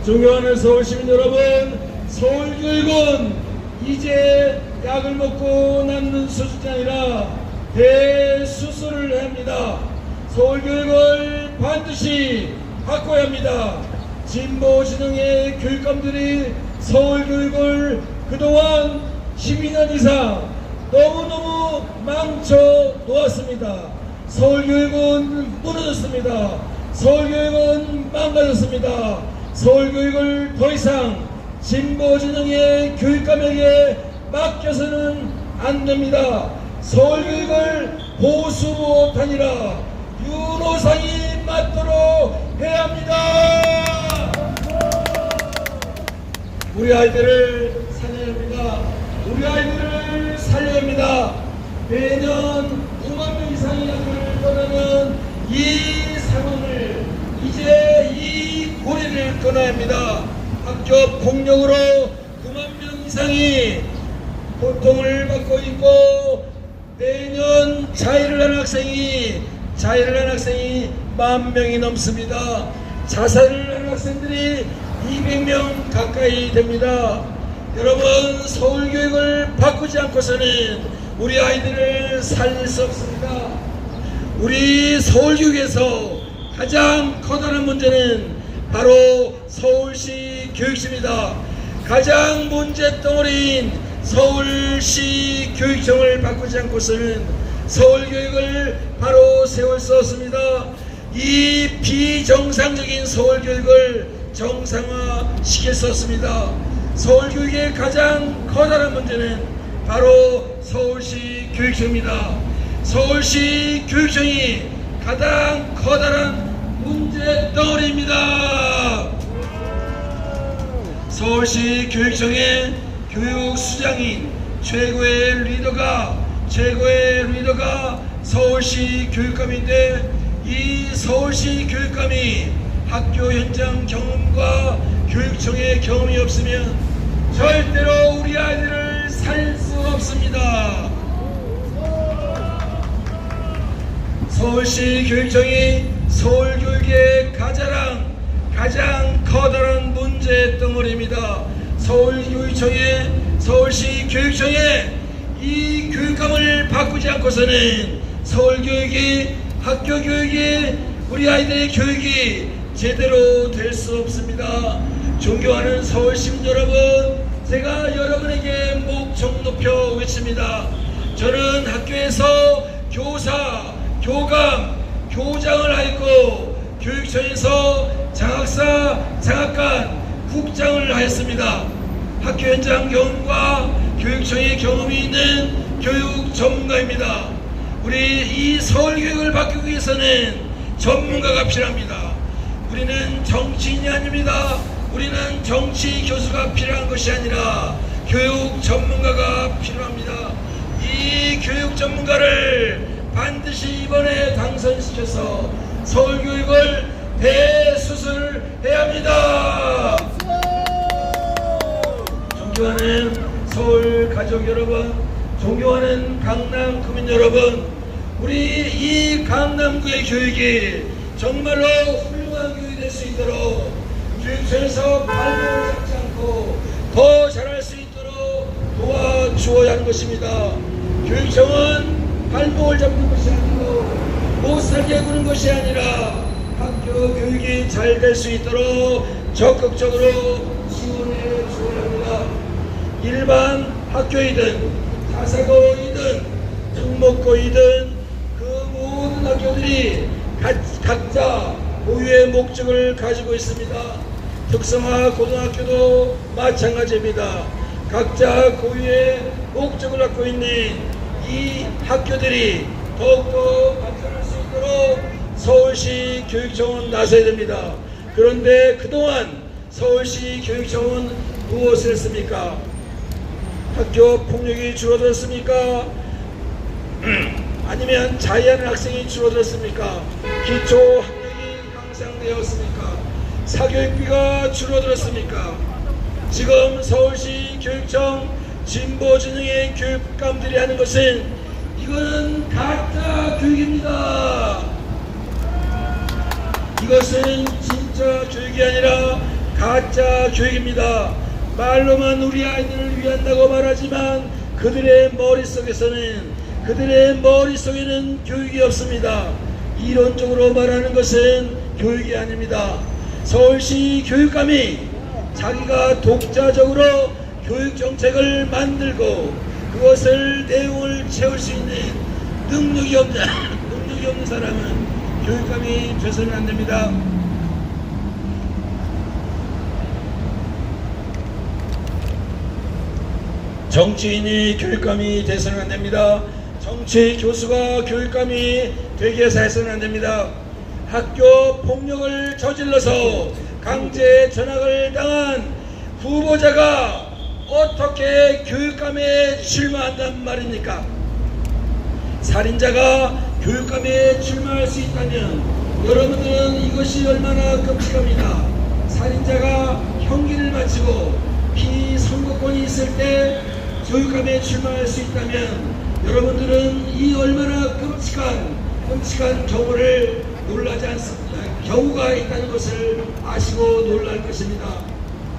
존경하는 서울시민 여러분, 서울교육은 이제 약을 먹고 남는 수준이 아니라 대수술을 해야 합니다. 서울교육을 반드시 바꿔야 합니다. 진보진흥의 교육감들이 서울교육을 그동안 12년 이상 너무너무 망쳐 놓았습니다. 서울교육은 무너졌습니다. 서울교육은 망가졌습니다. 서울교육을 더 이상 진보진흥의 교육감에게 맡겨서는 안 됩니다. 서울교육을 보수가 아니라 윤호상이 맡도록 해야 합니다. 우리 아이들을 살려야 합니다. 우리 아이들을 살려야 합니다. 매년 5만 명 이상의 학교를 떠나는 이 상황을 이제 이 고리를 끊어야 합니다. 학교 폭력으로 9만 명 이상이 고통을 받고 있고 매년 자해를 한 학생이 10,000명이 넘습니다. 자살을 한 학생들이 200명 가까이 됩니다. 여러분, 서울교육을 바꾸지 않고서는 우리 아이들을 살릴 수 없습니다. 우리 서울교육에서 가장 커다란 문제는 바로 서울시 교육청입니다. 가장 문제덩어리인 서울시 교육청을 바꾸지 않고서는 서울교육을 바로 세울 수 없습니다. 이 비정상적인 서울교육을 정상화시킬 수 없습니다. 서울교육의 가장 커다란 문제는 바로 서울시 교육청입니다. 서울시 교육청이 가장 커다란 문제덩어리입니다. 서울시 교육청의 교육수장인 최고의 리더가 서울시 교육감인데, 이 서울시 교육감이 학교 현장 경험과 교육청의 경험이 없으면 절대로 우리 아이들을 살 수 없습니다. 서울시 교육청이 서울교육의 가장 커다란 문제덩어리입니다. 서울시 교육청의 이 교육감을 바꾸지 않고서는 서울교육이, 학교교육이, 우리 아이들의 교육이 제대로 될 수 없습니다. 존경하는 서울시민 여러분, 제가 여러분에게 목청 높여 외칩니다. 저는 학교에서 교사, 교감, 교장을 하였고 교육청에서 장학사, 장학관, 국장을 하였습니다. 학교 현장 경험과 교육청의 경험이 있는 교육 전문가입니다. 우리 이 서울교육을 바꾸기 위해서는 전문가가 필요합니다. 우리는 정치인이 아닙니다. 우리는 정치 교수가 필요한 것이 아니라 교육 전문가가 필요합니다. 이 교육 전문가를 반드시 이번에 당선시켜서 서울교육을 대수술해야 합니다. 존경하는 서울 가족 여러분, 존경하는 강남 구민 여러분, 우리 이 강남구의 교육이 정말로 훌륭한 교육이 될 수 있도록 교육청에서 발목을 잡지 않고 더 잘할 수 있도록 도와주어야 하는 것입니다. 교육청은 발목을 잡는 것이 아니고 못살게 구는 것이 아니라 학교 교육이 잘 될 수 있도록 적극적으로 지원해 주어야 합니다. 일반 학교이든 자사고이든 특목고이든 그 모든 학교들이 각자 고유의 목적을 가지고 있습니다. 특성화 고등학교도 마찬가지입니다. 각자 고유의 목적을 갖고 있는 이 학교들이 더욱더 발전할 수 있도록 서울시 교육청은 나서야 됩니다. 그런데 그동안 서울시 교육청은 무엇을 했습니까? 학교 폭력이 줄어들었습니까? 아니면 자해하는 학생이 줄어들었습니까? 기초 학력이 향상되었습니까? 사교육비가 줄어들었습니까? 지금 서울시 교육청 진보진흥의 교육감들이 하는 것은 이거는 가짜 교육입니다. 이것은 진짜 교육이 아니라 가짜 교육입니다. 말로만 우리 아이들을 위한다고 말하지만 그들의 머릿속에는 교육이 없습니다. 이론적으로 말하는 것은 교육이 아닙니다. 서울시 교육감이 자기가 독자적으로 교육정책을 만들고 그것을 내용을 채울 수 있는 능력이 없는 사람은 교육감이 돼서는 안 됩니다. 정치인이 교육감이 돼서는 안 됩니다. 정치 교수가 교육감이 되게 해서는 안 됩니다. 학교 폭력을 저질러서 강제 전학을 당한 후보자가 어떻게 교육감에 출마한단 말입니까? 살인자가 교육감에 출마할 수 있다면 여러분들은 이것이 얼마나 끔찍합니다. 살인자가 형기를 마치고 피선거권이 있을 때 교육감에 출마할 수 있다면 여러분들은 이 얼마나 끔찍한 경우를 놀라지 않습니다. 경우가 있다는 것을 아시고 놀랄 것입니다.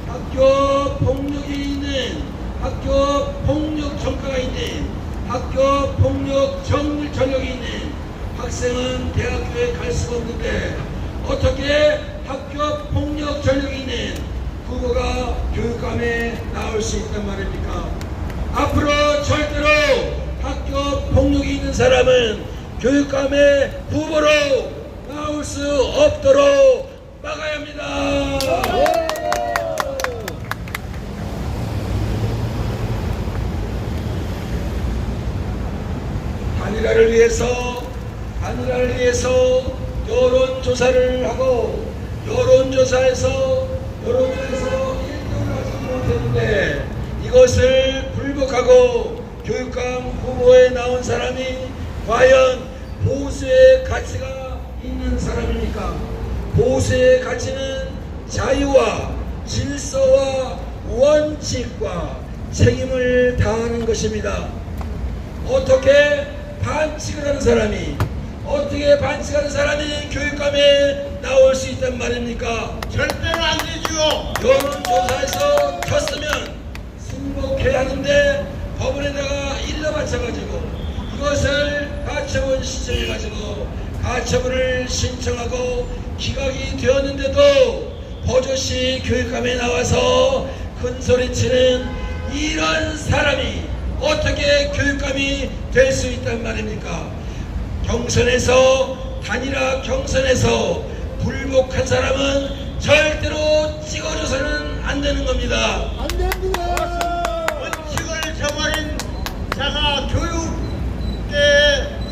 학교 폭력이 있는, 학교 폭력 전과가 있는, 학교 폭력 전력이 있는 학생은 대학교에 갈 수가 없는데 어떻게 학교 폭력 전력이 있는 후보가 교육감에 나올 수 있단 말입니까? 앞으로 절대로 학교 폭력이 있는 사람은 교육감의 후보로 나올 수 없도록 막아야 합니다. 단일화를 위해서 여론조사를 하고 여론조사에서 1등을 하지 못했는데 이것을 불복하고 교육감 후보에 나온 사람이 과연 보수의 가치가 있는 사람입니까? 보수의 가치는 자유와 질서와 원칙과 책임을 다하는 것입니다. 어떻게 반칙을 하는 사람이 교육감에 나올 수 있단 말입니까? 절대로 안 되죠. 여론조사에서 졌으면 승복해야 하는데 법원에다가 일러 바쳐가지고 이것을 가처분 신청해가지고 가처분을 신청하고 기각이 되었는데도 버젓이 교육감에 나와서 큰소리치는 이런 사람이 어떻게 교육감이 될 수 있단 말입니까? 단일화 경선에서 불복한 사람은 절대로 찍어줘서는 안 되는 겁니다. 안 됩니다. 원칙을 저버린 자가 교육계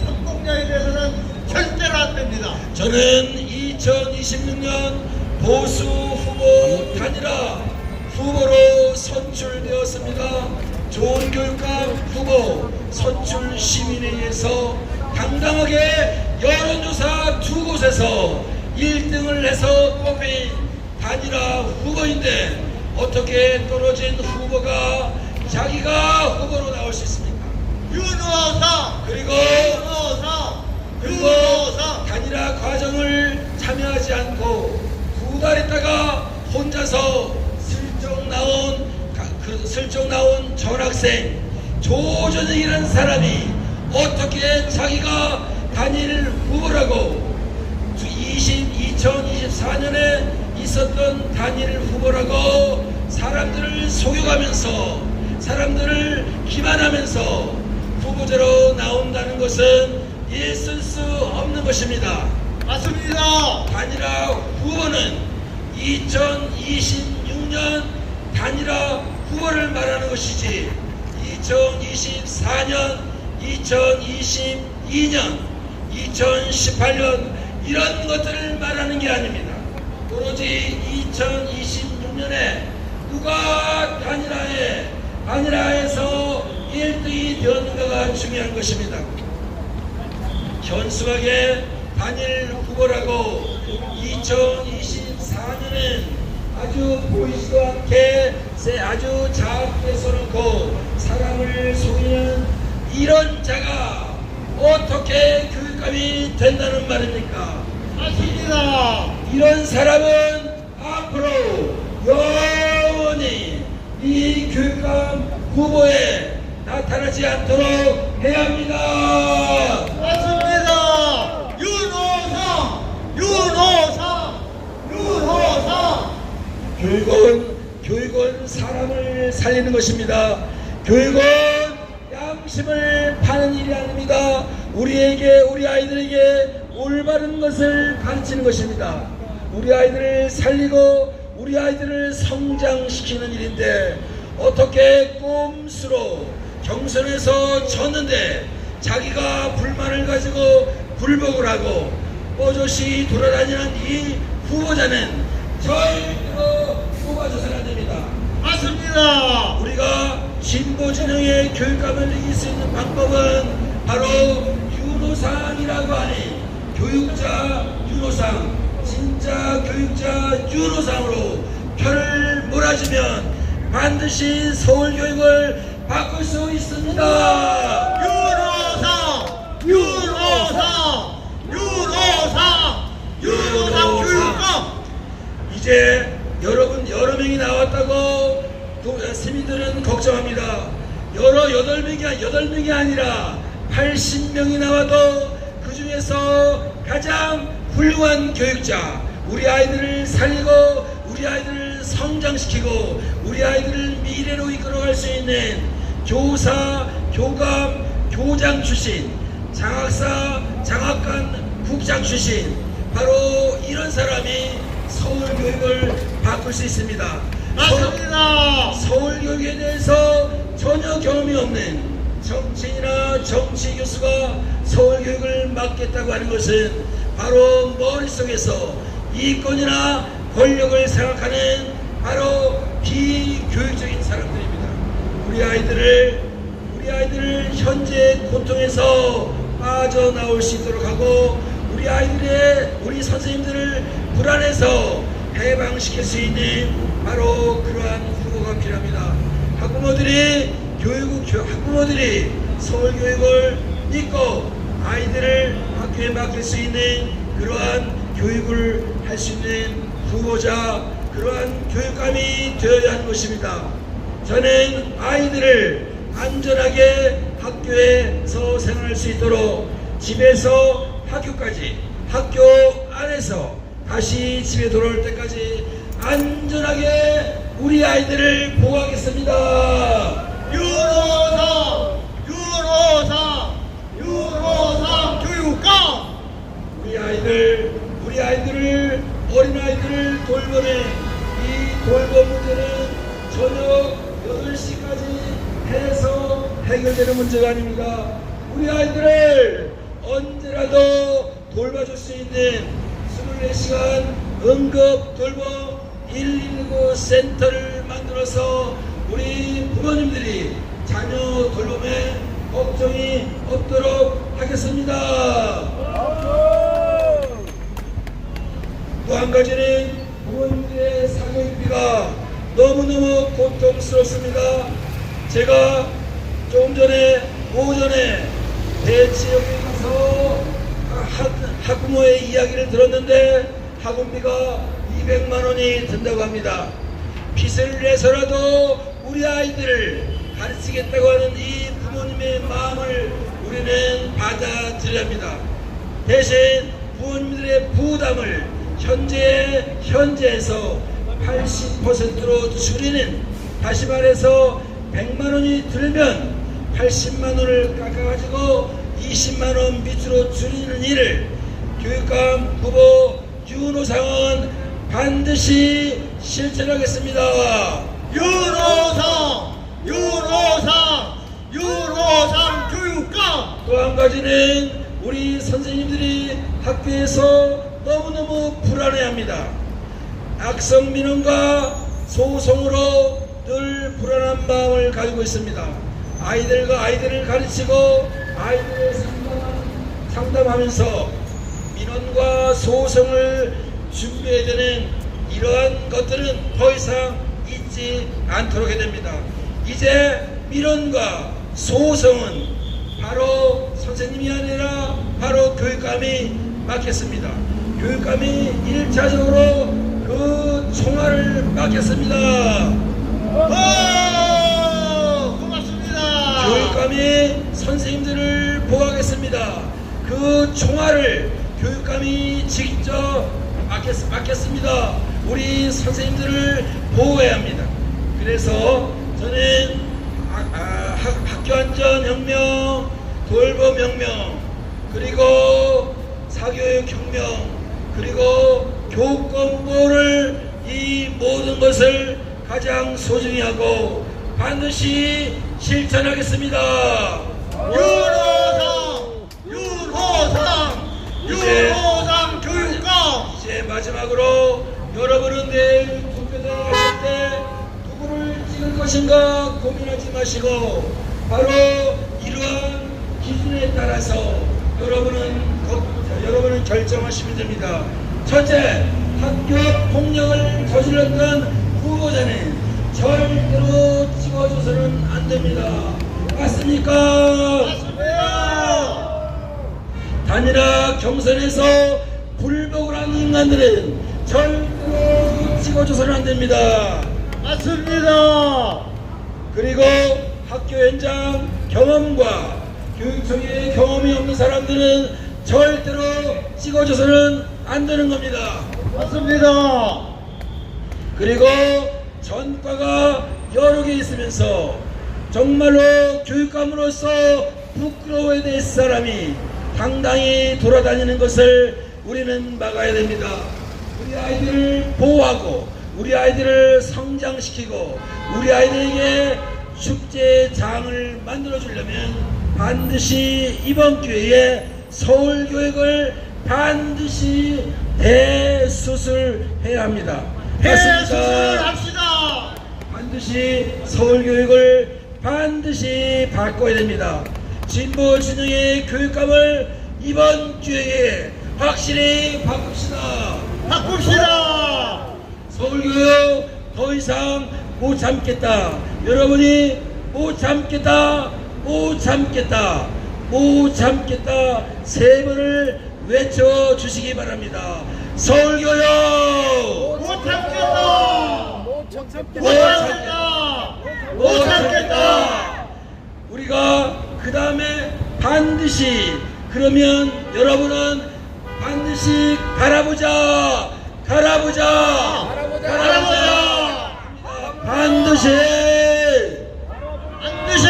성공자에 대해서는 절대로 안 됩니다. 저는 2026년 보수 후보 단일화 후보로 선출되었습니다. 좋은 교육감 후보 선출 시민회의에서 당당하게 여론조사 두 곳에서 1등을 해서 뽑힌 단일화 후보인데 어떻게 떨어진 후보가 자기가 후보로 나올 수 있습니까? 윤호사 그리고 윤호사 단일화 과정을 참여하지 않고 두 달 있다가 혼자서 슬쩍 나온 전학생 조전익이라는 사람이 어떻게 자기가 단일 후보라고 2024년에 있었던 단일 후보라고 사람들을 속여가면서 사람들을 기만하면서 후보자로 나온다는 것은 있을 수 없는 것입니다. 맞습니다. 단일화 후보는 2026년 단일화 후보를 말하는 것이지 2024년, 2022년, 2018년 이런 것들을 말하는 게 아닙니다. 오로지 2026년에 누가 단일화에서 1등이 되었는가가 중요한 것입니다. 현수막에 단일 후보라고 2024년엔 아주 보이지도 않게 아주 작게 써놓고 사람을 속이는 이런 자가 어떻게 교육감이 된다는 말입니까? 맞습니다. 이런 사람은 앞으로 영원히 이 교육감 후보에 나타나지 않도록 해야 합니다. 맞습니다. 윤호상. 교육은 사람을 살리는 것입니다. 교육은 양심을 파는 일이 아닙니다. 우리 아이들에게 올바른 것을 가르치는 것입니다. 우리 아이들을 살리고 우리 아이들을 성장시키는 일인데, 어떻게 꼼수로 경선에서 졌는데 자기가 불만을 가지고 굴복을 하고 뽀조시 돌아다니는 이 후보자는 절대로 뽑아줘서는 안 됩니다. 맞습니다. 우리가 진보진영의 교육감을 이길 수 있는 방법은 바로 윤호상이라고 하니, 교육자 윤호상, 진짜 교육자 윤호상으로 표를 몰아주면 반드시 서울교육을 바꿀 수 있습니다. 윤호상 교육감. 이제 여러분 여러 명이 나왔다고 시민들은 걱정합니다. 여덟 명이 아니라 80명이 나와도 그 중에서 가장 훌륭한 교육자, 우리 아이들을 살리고 우리 아이들을 성장시키고 우리 아이들을 미래로 이끌어갈 수 있는 교사, 교감, 교장 출신, 장학사, 장학관, 국장 출신, 바로 이런 사람이 서울교육을 바꿀 수 있습니다. 맞습니다. 서울교육에 대해서 전혀 경험이 없는 정치인이나 정치 교수가 서울교육을 맡겠다고 하는 것은 바로 머릿속에서 이권이나 권력을 생각하는 바로 비교육적인 사람들입니다. 우리 아이들을 현재 고통에서 빠져나올 수 있도록 하고, 우리 선생님들을 불안해서 해방시킬 수 있는 바로 그러한 후보가 필요합니다. 학부모들이 서울교육을 믿고 아이들을 학교에 맡길 수 있는 그러한 교육을 할 수 있는 후보자, 그러한 교육감이 되어야 하는 것입니다. 저는 아이들을 안전하게 학교에서 생활할 수 있도록 집에서 학교까지, 학교 안에서 다시 집에 돌아올 때까지 안전하게 우리 아이들을 보호하겠습니다. 윤호상 교육감. 우리 아이들을, 어린아이들을 돌보는 이 돌봄 문제는 저녁 8시까지 해서 해결되는 문제가 아닙니다. 우리 아이들을 언제라도 돌봐줄 수 있는 24시간 응급 돌봄 119 센터를 만들어서 우리 부모님들이 자녀 돌봄에 걱정이 없도록 하겠습니다. 또 한 가지는 부모님들의 사교육비가 너무너무 고통스럽습니다. 제가 조금 전에 오전에 대치역에 가서 학부모의 이야기를 들었는데 학원비가 200만 원이 든다고 합니다. 빚을 내서라도 우리 아이들을 가르치겠다고 하는 이 부모님의 마음을 우리는 받아들여야 합니다. 대신 부모님들의 부담을 현재에서 80%로 줄이는, 다시 말해서 100만 원이 들면 80만 원을 깎아가지고 20만 원 밑으로 줄이는 일을 교육감 후보 윤호상은 반드시 실천하겠습니다. 윤호상 교육감. 또 한 가지는 우리 선생님들이 학교에서 너무너무 불안해합니다. 악성 민원과 소송으로 늘 불안한 마음을 가지고 있습니다. 아이들을 가르치고 아이들을 상담하면서 민원과 소송을 준비해야 되는 이러한 것들은 더 이상 있지 않도록 해야 됩니다. 이제 민원과 소송은 바로 선생님이 아니라 바로 교육감이 맡겠습니다. 교육감이 1차적으로 그 총알을 맡겼습니다. 고맙습니다. 교육감이 선생님들을 보호하겠습니다. 그 총알을 교육감이 직접 맡겼습니다. 우리 선생님들을 보호해야 합니다. 그래서 저는 학교안전혁명, 돌봄혁명, 그리고 사교육혁명, 그리고 교권보호를 이 모든 것을 가장 소중히 하고 반드시 실천하겠습니다. 윤호상 교육감. 이제 마지막으로 여러분은 내일 투표대에 가실 때 누구를 찍을 것인가 고민하지 마시고 바로 이러한 기준에 따라서 여러분은 결정하시면 됩니다. 첫째, 학교 폭력을 저질렀던 후보자는 절대로 찍어줘서는 안 됩니다. 맞습니까? 맞습니다. 단일화 경선에서 불복을 한 인간들은 절대로 찍어줘서는 안 됩니다. 맞습니다. 그리고 학교 현장 경험과 교육청의 경험이 없는 사람들은 절대로 찍어줘서는 안 되는 겁니다. 맞습니다. 그리고 전과가 여러 개 있으면서 정말로 교육감으로서 부끄러워야 될 사람이 당당히 돌아다니는 것을 우리는 막아야 됩니다. 우리 아이들을 보호하고 우리 아이들을 성장시키고 우리 아이들에게 축제장을 만들어 주려면 반드시 이번 기회에 서울교육을 반드시 대수술해야 합니다. 대수술합시다. 반드시 서울교육을 반드시 바꿔야 됩니다. 진보 진영의 교육감을 이번 기회에 확실히 바꿉시다. 바꿉시다. 서울교육 더 이상 못 참겠다. 여러분이 못 참겠다, 못 참겠다, 못 참겠다 세 번을 외쳐주시기 바랍니다. 서울교육 못 참겠다. 못 참겠다. 못 참겠다. 못 참겠다. 우리가 그 다음에 반드시 그러면 여러분은 반드시 갈아보자, 갈아보자, 갈아보자. 반드시 반드시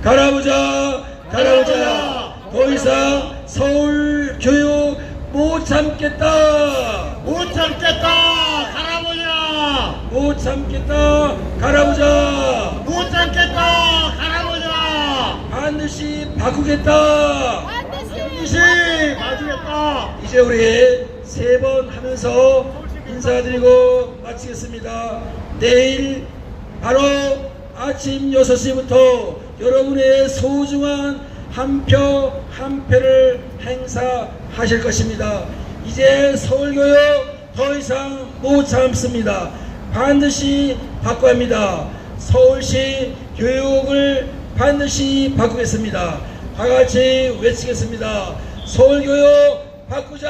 갈아보자, 갈아보자. 더 이상 서울 교육 못 참겠다, 못 참겠다. 갈아보자. 못 참겠다, 갈아보자. 못 참겠다. 갈아보자. 반드시 바꾸겠다. 반드시 봐주겠다. 이제 우리 세 번 하면서 인사드리고 마치겠습니다. 내일 바로 아침 6시부터 여러분의 소중한 한 표 한 표를 행사하실 것입니다. 이제 서울교육 더 이상 못 참습니다. 반드시 바꿔야 합니다. 서울시 교육을 반드시 바꾸겠습니다. 다 같이 외치겠습니다. 서울교육 바꾸자,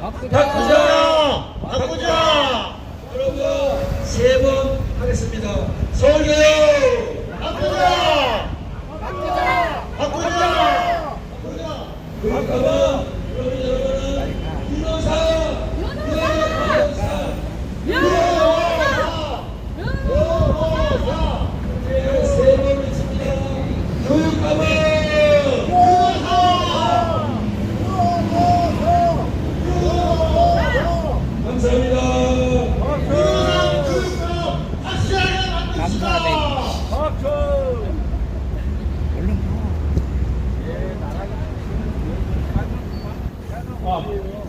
바꾸자, 바꾸자. 여러분 세 번 하겠습니다. 서울교육 바꾸자. 바꾸자. 교육감은 여러분은 윤호사, 세번 외칩니다. 교육감은 감사합니다.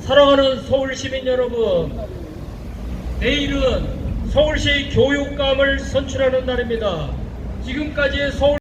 사랑하는 서울 시민 여러분, 내일은 서울시 교육감을 선출하는 날입니다. 지금까지 서울